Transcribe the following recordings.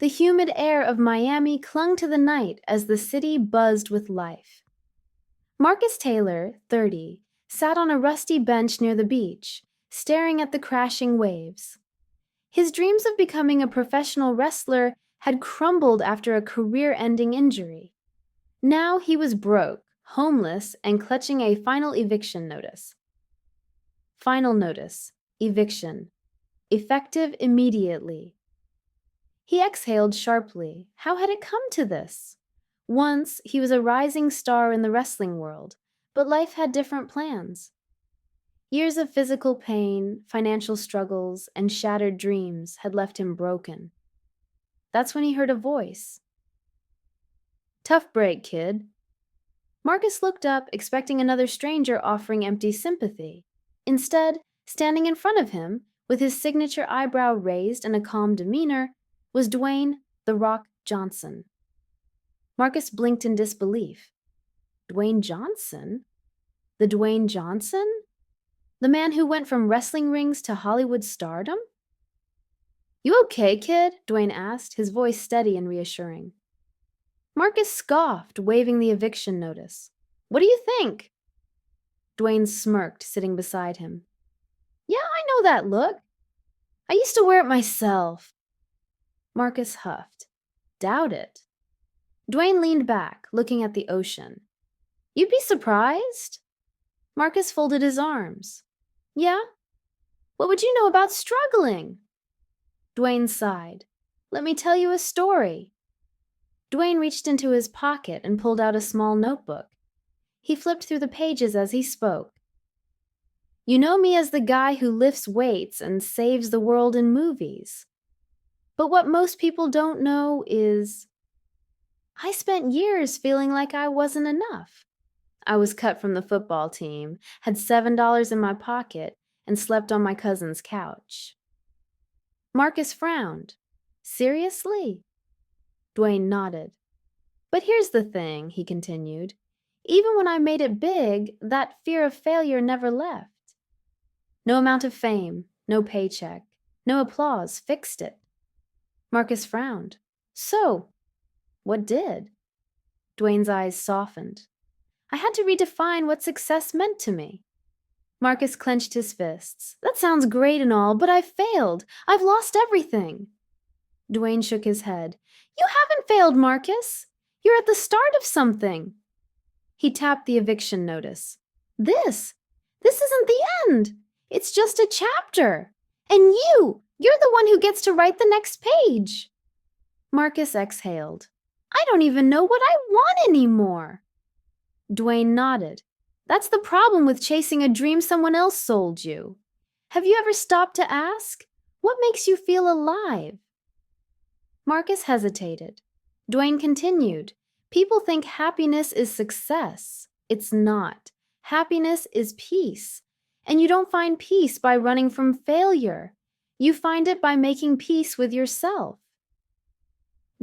The humid air of Miami clung to the night as the city buzzed with life. Marcus Taylor, 30, sat on a rusty bench near the beach, staring at the crashing waves. His dreams of becoming a professional wrestler had crumbled after a career-ending injury. Now he was broke, homeless, and clutching a final eviction notice. Final notice. Eviction. Effective immediately. He exhaled sharply. How had it come to this? Once, he was a rising star in the wrestling world, but life had different plans. Years of physical pain, financial struggles, and shattered dreams had left him broken. That's when he heard a voice. "Tough break, kid." Marcus looked up, expecting another stranger offering empty sympathy. Instead, standing in front of him, with his signature eyebrow raised and a calm demeanor, was Dwayne "The Rock" Johnson. Marcus blinked in disbelief. Dwayne Johnson? The Dwayne Johnson? The man who went from wrestling rings to Hollywood stardom? "You okay, kid?" Dwayne asked, his voice steady and reassuring. Marcus scoffed, waving the eviction notice. "What do you think?" Dwayne smirked, sitting beside him. "Yeah, I know that look. I used to wear it myself." Marcus huffed. "Doubt it." Dwayne leaned back, looking at the ocean. "You'd be surprised." Marcus folded his arms. "Yeah? What would you know about struggling?" Dwayne sighed. "Let me tell you a story." Dwayne reached into his pocket and pulled out a small notebook. He flipped through the pages as he spoke. "You know me as the guy who lifts weights and saves the world in movies. But what most people don't know is I spent years feeling like I wasn't enough. I was cut from the football team, had $7 in my pocket, and slept on my cousin's couch." Marcus frowned. "Seriously?" Dwayne nodded. "But here's the thing," he continued. "Even when I made it big, that fear of failure never left. No amount of fame, no paycheck, no applause fixed it." Marcus frowned. "So, what did?" Dwayne's eyes softened. "I had to redefine what success meant to me." Marcus clenched his fists. "That sounds great and all, but I've failed. I've lost everything." Dwayne shook his head. "You haven't failed, Marcus. You're at the start of something." He tapped the eviction notice. This isn't the end. It's just a chapter. And you're the one who gets to write the next page." Marcus exhaled. "I don't even know what I want anymore." Dwayne nodded. "That's the problem with chasing a dream someone else sold you. Have you ever stopped to ask, what makes you feel alive?" Marcus hesitated. Dwayne continued. "People think happiness is success. It's not. Happiness is peace. And you don't find peace by running from failure. You find it by making peace with yourself."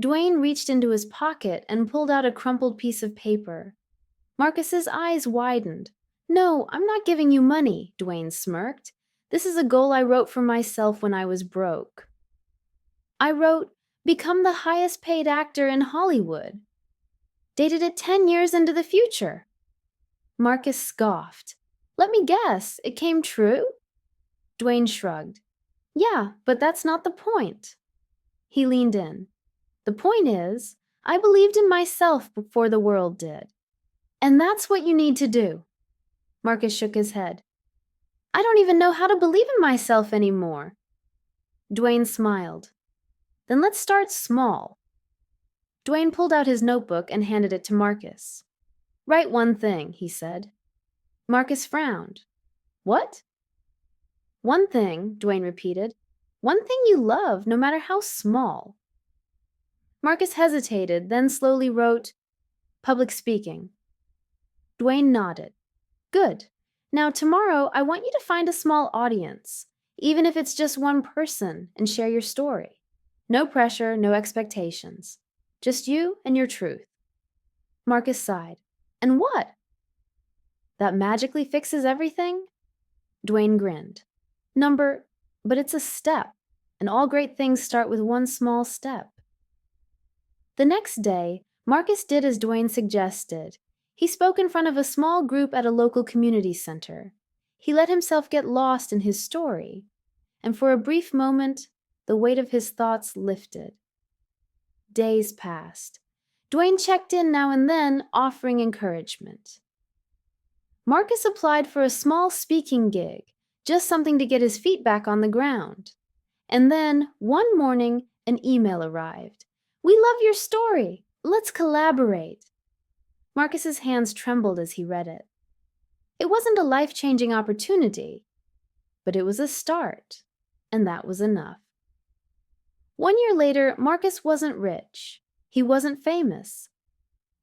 Dwayne reached into his pocket and pulled out a crumpled piece of paper. Marcus's eyes widened. "No, I'm not giving you money," Dwayne smirked. "This is a goal I wrote for myself when I was broke. I wrote, become the highest paid actor in Hollywood. Dated it 10 years into the future." Marcus scoffed. "Let me guess, it came true?" Dwayne shrugged. "Yeah, but that's not the point." He leaned in. "The point is, I believed in myself before the world did. And that's what you need to do." Marcus shook his head. "I don't even know how to believe in myself anymore." Dwayne smiled. "Then let's start small." Dwayne pulled out his notebook and handed it to Marcus. "Write one thing," he said. Marcus frowned. "What?" "One thing," Dwayne repeated. "One thing you love, no matter how small." Marcus hesitated, then slowly wrote, "Public speaking." Dwayne nodded. "Good. Now tomorrow I want you to find a small audience, even if it's just one person, and share your story. No pressure, no expectations. Just you and your truth." Marcus sighed. "And what?" "That magically fixes everything?" Dwayne grinned. But it's a step, and all great things start with one small step. The next day, Marcus did as Dwayne suggested. He spoke in front of a small group at a local community center. He let himself get lost in his story, and for a brief moment, the weight of his thoughts lifted. Days passed. Dwayne checked in now and then, offering encouragement. Marcus applied for a small speaking gig, just something to get his feet back on the ground. And then, one morning, an email arrived. "We love your story. Let's collaborate." Marcus's hands trembled as he read it. It wasn't a life-changing opportunity, but it was a start, and that was enough. 1 year later, Marcus wasn't rich. He wasn't famous,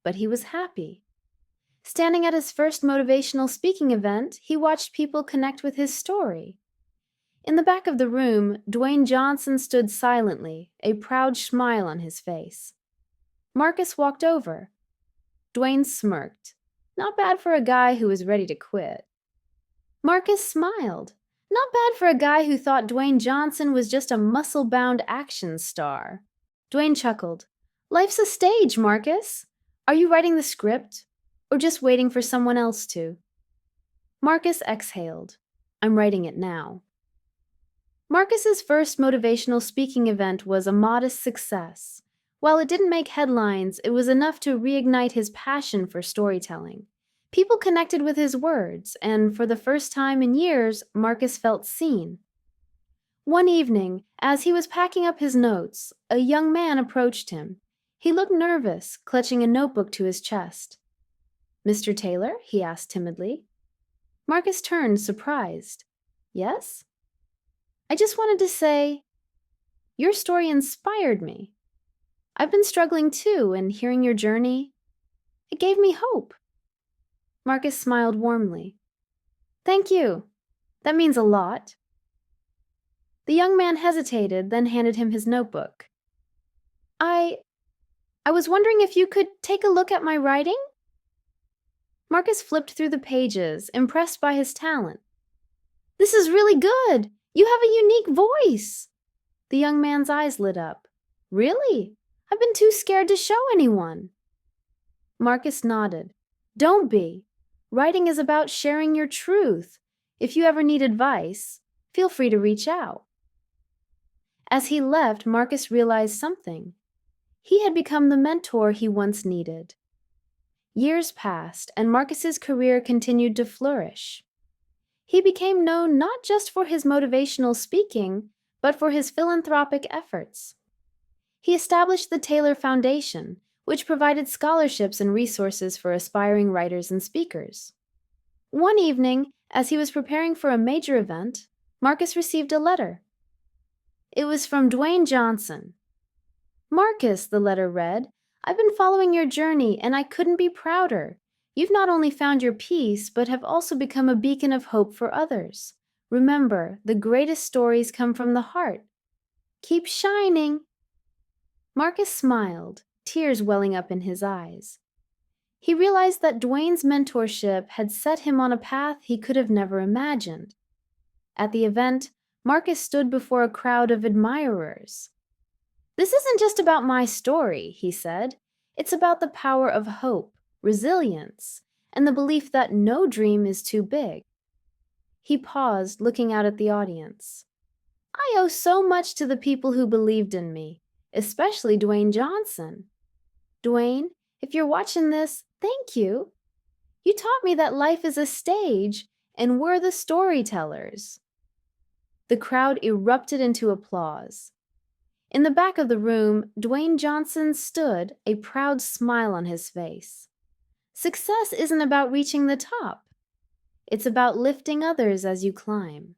but he was happy. Standing at his first motivational speaking event, he watched people connect with his story. In the back of the room, Dwayne Johnson stood silently, a proud smile on his face. Marcus walked over. Dwayne smirked. Not bad for a guy who was ready to quit. Marcus smiled. Not bad for a guy who thought Dwayne Johnson was just a muscle-bound action star. Dwayne chuckled. "Life's a stage, Marcus. Are you writing the script, or just waiting for someone else to?" Marcus exhaled. "I'm writing it now." Marcus's first motivational speaking event was a modest success. While it didn't make headlines, it was enough to reignite his passion for storytelling. People connected with his words, and for the first time in years, Marcus felt seen. One evening, as he was packing up his notes, a young man approached him. He looked nervous, clutching a notebook to his chest. "Mr. Taylor?" he asked timidly. Marcus turned, surprised. "Yes?" "I just wanted to say, your story inspired me. I've been struggling too, and hearing your journey, it gave me hope." Marcus smiled warmly. "Thank you. That means a lot." The young man hesitated, then handed him his notebook. I was wondering if you could take a look at my writing?" Marcus flipped through the pages, impressed by his talent. "This is really good. You have a unique voice." The young man's eyes lit up. "Really? I've been too scared to show anyone." Marcus nodded. "Don't be. Writing is about sharing your truth. If you ever need advice, feel free to reach out." As he left, Marcus realized something. He had become the mentor he once needed. Years passed, and Marcus's career continued to flourish. He became known not just for his motivational speaking, but for his philanthropic efforts. He established the Taylor Foundation, which provided scholarships and resources for aspiring writers and speakers. One evening, as he was preparing for a major event, Marcus received a letter. It was from Dwayne Johnson. "Marcus," the letter read, "I've been following your journey, and I couldn't be prouder. You've not only found your peace, but have also become a beacon of hope for others. Remember, the greatest stories come from the heart. Keep shining." Marcus smiled, tears welling up in his eyes. He realized that Dwayne's mentorship had set him on a path he could have never imagined. At the event, Marcus stood before a crowd of admirers. "This isn't just about my story," he said. "It's about the power of hope, resilience, and the belief that no dream is too big." He paused, looking out at the audience. "I owe so much to the people who believed in me, especially Dwayne Johnson. Dwayne, if you're watching this, thank you. You taught me that life is a stage, and we're the storytellers." The crowd erupted into applause. In the back of the room, Dwayne Johnson stood, a proud smile on his face. Success isn't about reaching the top. It's about lifting others as you climb.